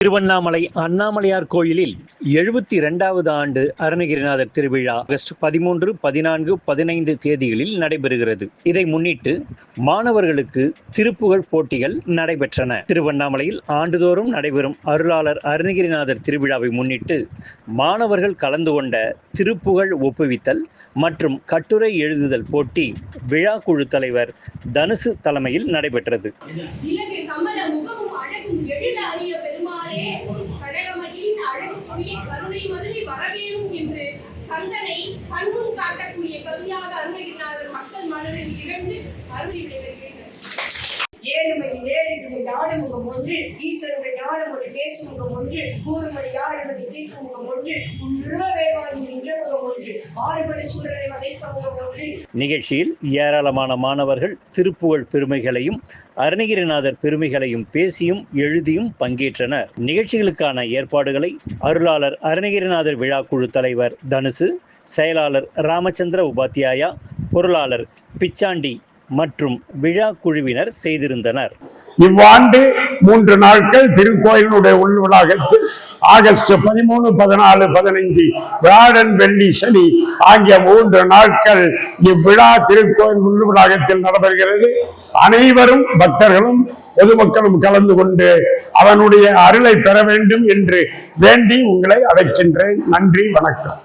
திருவண்ணாமலை அண்ணாமலையார் கோயிலில் 72வது ஆண்டு அருணகிரிநாதர் திருவிழா ஆகஸ்ட் 13, 14, 15 தேதிகளில் நடைபெறுகிறது. இதை முன்னிட்டு மாணவர்களுக்கு திருப்புகழ் போட்டிகள் நடைபெற்றன. திருவண்ணாமலையில் ஆண்டுதோறும் நடைபெறும் அருளாளர் அருணகிரிநாதர் திருவிழாவை முன்னிட்டு மாணவர்கள் கலந்து கொண்ட திருப்புகழ் ஒப்புவித்தல் மற்றும் கட்டுரை எழுதுதல் போட்டி விழா குழு தலைவர் தனுசு தலைமையில் நடைபெற்றது. கருணை மதுரை வரவேணும் என்று கந்தனை கண்முன் காட்டக்கூடிய கவியாக அருணகிரிநாதர் மக்கள் மனதில் திகழ்ந்து அருளி விளைவிக்கிறார். ஏழுமணி நேரிடுமை நாடுமுகம் ஒன்று, ஈஸ்வருடைய ஞானமொழி பேசுமுகம் ஒன்று, கூறுமணி யாழ்மணி தீர்க்குமுகம் ஒன்று, உன்றுவேவாய் நின்றமுகம் ஒன்று, ஆறுபடை சூழலை வதைத்த முகம் ஒன்று. நிகழ்ச்சியில் ஏராளமான மாணவர்கள் திருப்புகழ் பெருமைகளையும் அருணகிரிநாதர் பெருமைகளையும் பேசியும் எழுதியும் பங்கேற்றனர். நிகழ்ச்சிகளுக்கான ஏற்பாடுகளை அருளாளர் அருணகிரிநாதர் விழா குழு தலைவர் தனுசு, செயலாளர் ராமச்சந்திர உபாத்தியாயா, பொருளாளர் பிச்சாண்டி மற்றும் விழா குழுவினர் செய்திருந்தனர். இவ்வாண்டு 3 நாட்கள் திருக்கோயிலுடைய உள் வளாகத்தில் ஆகஸ்ட் 13, 14, 15 வியாழன், வெள்ளி, சனி ஆகிய 3 நாட்கள் இவ்விழா திருக்கோயில் உள் வளாகத்தில் நடைபெறுகிறது. அனைவரும் பக்தர்களும் பொதுமக்களும் கலந்து கொண்டு அவனுடைய அருளை பெற வேண்டும் என்று வேண்டி உங்களை அழைக்கின்றேன். நன்றி, வணக்கம்.